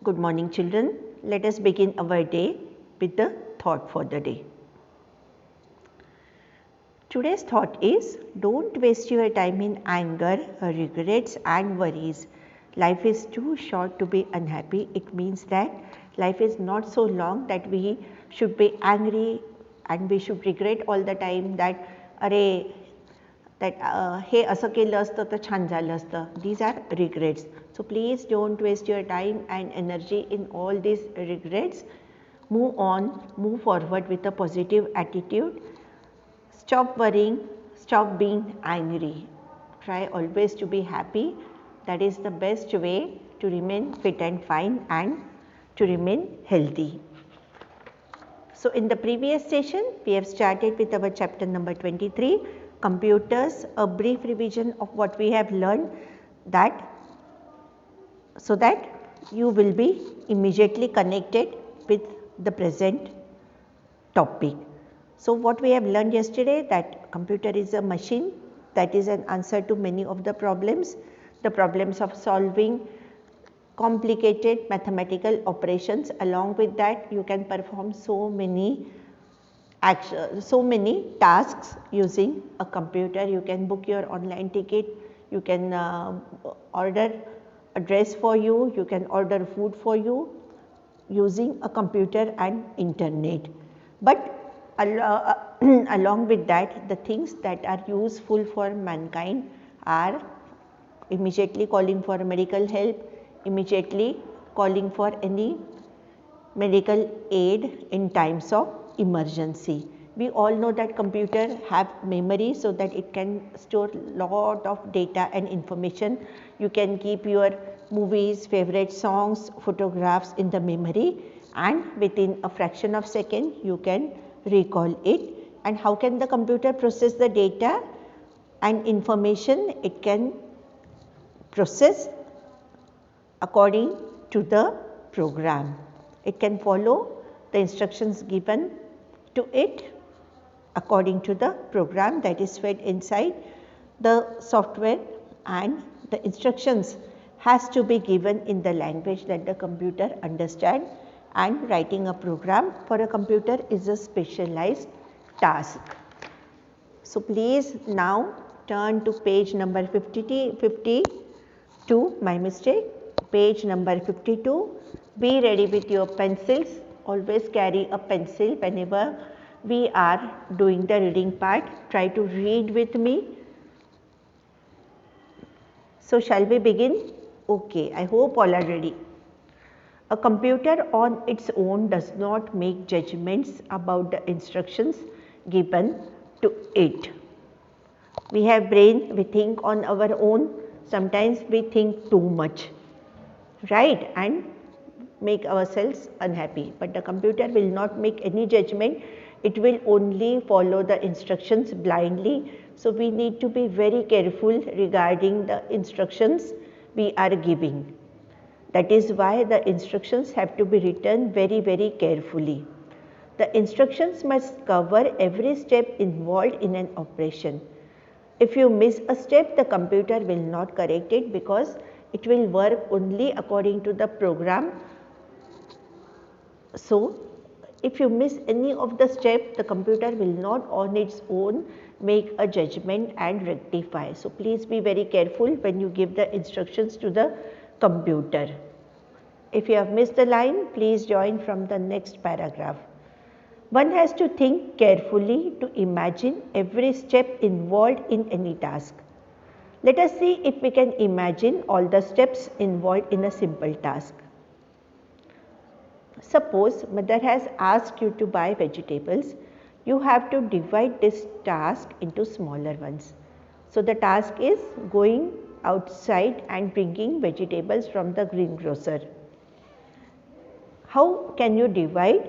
Good morning children. Let us begin our day with the thought for the day. Today's thought is, don't waste your time in anger, regrets and worries. Life is too short to be unhappy. It means that life is not so long that we should be angry and we should regret all the time that हे असं केलं असतं तर छान झालं असतं. These are regrets. So please don't waste your time and energy in all these regrets. Move on, move forward with a positive attitude. Stop worrying, stop being angry. Try always to be happy. That is the best way to remain fit and fine and to remain healthy. So in the previous session, we have started with our chapter number 23, computers, a brief revision of what we have learned, that so that you will be immediately connected with the present topic. So what we have learned yesterday, that computer is a machine that is an answer to many of the problems of solving complicated mathematical operations. Along with that, you can perform so many tasks using a computer. You can book your online ticket, you can order a dress for you, you can order food for you using a computer and internet. But along with that, the things that are useful for mankind are immediately calling for medical help, immediately calling for any medical aid in times of emergency. We all know that computer have memory, so that it can store lot of data and information. You can keep your movies, favorite songs, photographs in the memory, and within a fraction of second you can recall it. And how can the computer process the data and information? It can process according to the program. It can follow the instructions given to it according to the program that is fed inside the software, and the instructions has to be given in the language that the computer understand, and writing a program for a computer is a specialized task. So please now turn to page number 52, page number 52. Be ready with your pencils. Always carry a pencil whenever we are doing the reading part. Try to read with me. So shall we begin? Okay, I hope all are ready. A computer on its own does not make judgments about the instructions given to it. We have brain, we think on our own. Sometimes we think too much, right, and make ourselves unhappy. But the computer will not make any judgment. It will only follow the instructions blindly. So we need to be very careful regarding the instructions we are giving. That is why the instructions have to be written very, very carefully. The instructions must cover every step involved in an operation. If you miss a step, the computer will not correct it, because it will work only according to the program. So if you miss any of the step, the computer will not on its own make a judgment and rectify. So please be very careful when you give the instructions to the computer. If you have missed the line, please join from the next paragraph. One has to think carefully to imagine every step involved in any task. Let us see if we can imagine all the steps involved in a simple task. Suppose mother has asked you to buy vegetables. You have to divide this task into smaller ones. So the task is going outside and bringing vegetables from the greengrocer. How can you divide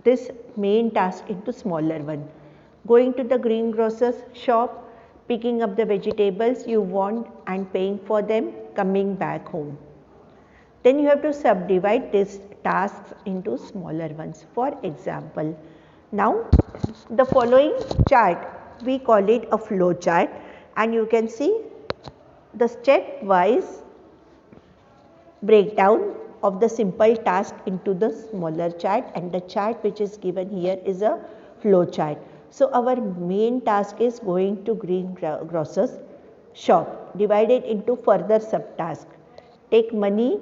this main task into smaller one? Going to the greengrocer's shop, picking up the vegetables you want and paying for them, coming back home. Then you have to subdivide these tasks into smaller ones. For example, now the following chart, we call it a flow chart, and you can see the step-wise breakdown of the simple task into the smaller chart, and the chart which is given here is a flow chart. So our main task is going to greengrocer's shop, divided into further subtasks. Take money,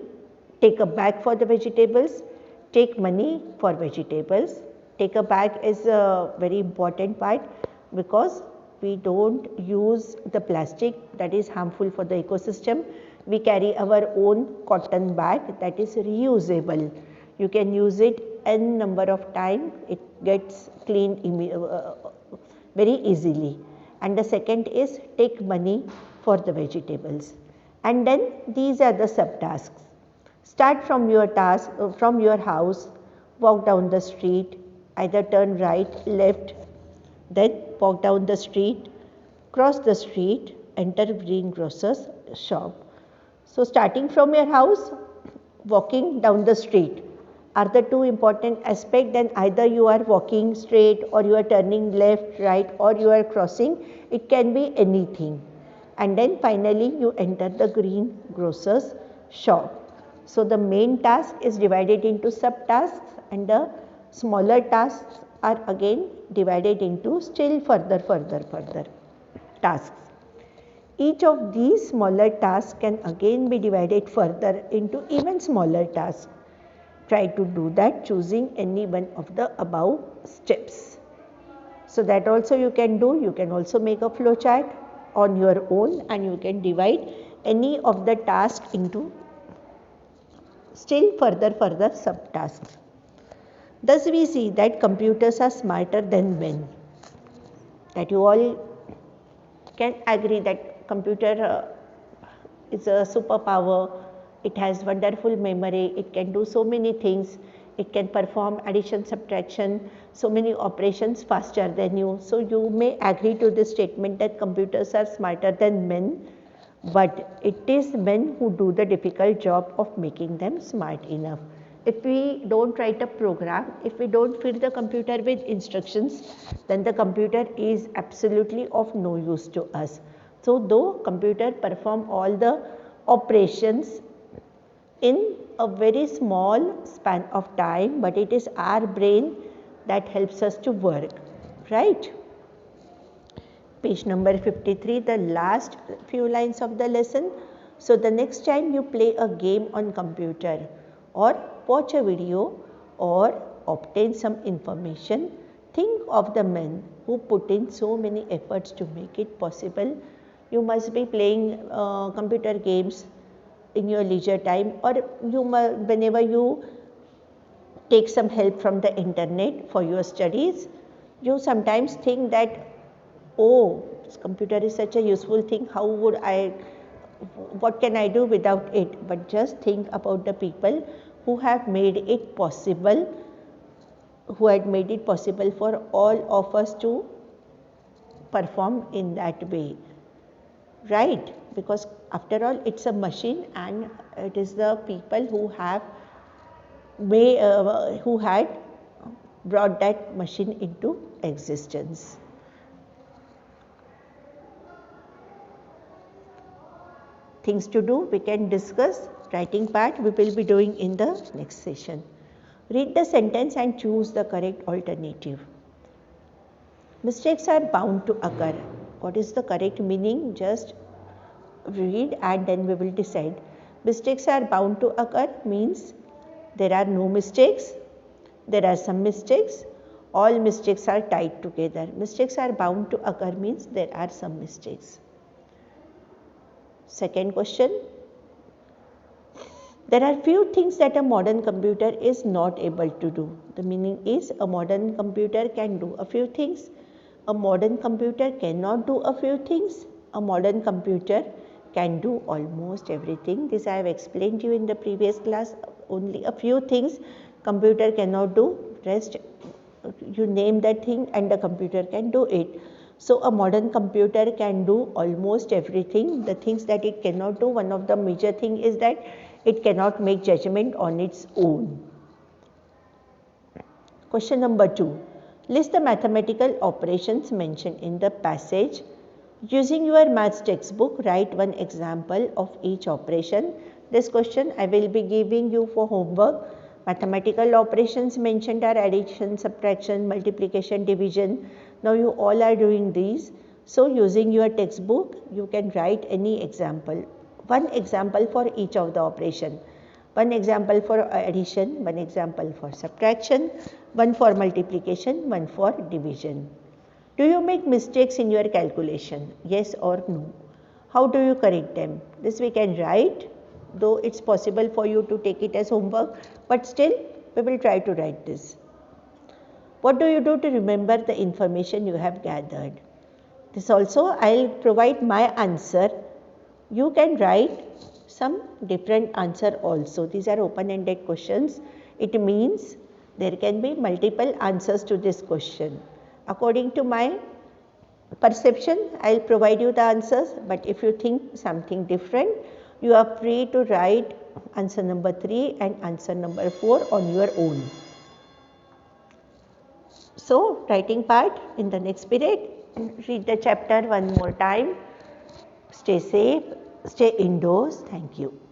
take a bag for the vegetables, take money for vegetables. Take a bag is a very important part because we don't use the plastic that is harmful for the ecosystem. We carry our own cotton bag that is reusable. You can use it n number of times, it gets cleaned very easily. And the second is take money for the vegetables. And then these are the subtasks. Start from your task, from your house, walk down the street, either turn right, left, then walk down the street, cross the street, enter greengrocer's shop. So starting from your house, walking down the street are the two important aspects. Then either you are walking straight or you are turning left, right, or you are crossing. It can be anything. And then finally you enter the greengrocer's shop. So the main task is divided into subtasks, and the smaller tasks are again divided into still further tasks. Each of these smaller tasks can again be divided further into even smaller tasks. Try to do that choosing any one of the above steps. So that also you can do. You can also make a flow chart on your own, and you can divide any of the tasks into still further subtasks. Thus we see that computers are smarter than men. That you all can agree that computer is a superpower. It has wonderful memory. It can do so many things. It can perform addition, subtraction, so many operations faster than you. So you may agree to this statement that computers are smarter than men, but it is men who do the difficult job of making them smart enough. If we don't write a program, if we don't feed the computer with instructions, then the computer is absolutely of no use to us. So though computer perform all the operations in a very small span of time, but it is our brain that helps us to work, right? Page number 53, the last few lines of the lesson. So the next time you play a game on computer or watch a video or obtain some information, think of the men who put in so many efforts to make it possible. You must be playing computer games in your leisure time, or whenever you take some help from the internet for your studies, you sometimes think that, oh, this computer is such a useful thing, what can I do without it? But just think about the people who have made it possible, who had made it possible for all of us to perform in that way, right? Because after all, it's a machine, and it is the people who had brought that machine into existence. Things to do, we can discuss. Writing part we will be doing in the next session. Read the sentence and choose the correct alternative. Mistakes are bound to occur. What is the correct meaning? Just read and then we will decide. Mistakes are bound to occur means there are no mistakes, there are some mistakes, all mistakes are tied together. Mistakes are bound to occur means there are some mistakes. Second question, there are few things that a modern computer is not able to do. The meaning is a modern computer can do a few things, a modern computer cannot do a few things, a modern computer can do almost everything. This I have explained to you in the previous class. Only a few things computer cannot do, rest you name that thing and the computer can do it. So a modern computer can do almost everything. The things that it cannot do, one of the major thing is that it cannot make judgment on its own. Question number 2. List the mathematical operations mentioned in the passage. Using your maths textbook, write one example of each operation. This question I will be giving you for homework. Mathematical operations mentioned are addition, subtraction, multiplication, division. Now you all are doing these. So using your textbook, you can write any example. One example for each of the operation. One example for addition, one example for subtraction, one for multiplication, one for division. Do you make mistakes in your calculation? Yes or no? How do you correct them? This we can write, though it's possible for you to take it as homework, but still we will try to write this. What do you do to remember the information you have gathered? This also I'll provide my answer. You can write some different answer also. These are open-ended questions. It means there can be multiple answers to this question. According to my perception, I'll provide you the answers, but if you think something different, you are free to write answer number 3 and answer number 4 on your own. So, writing part in the next period, read the chapter one more time. Stay safe, stay indoors. Thank you.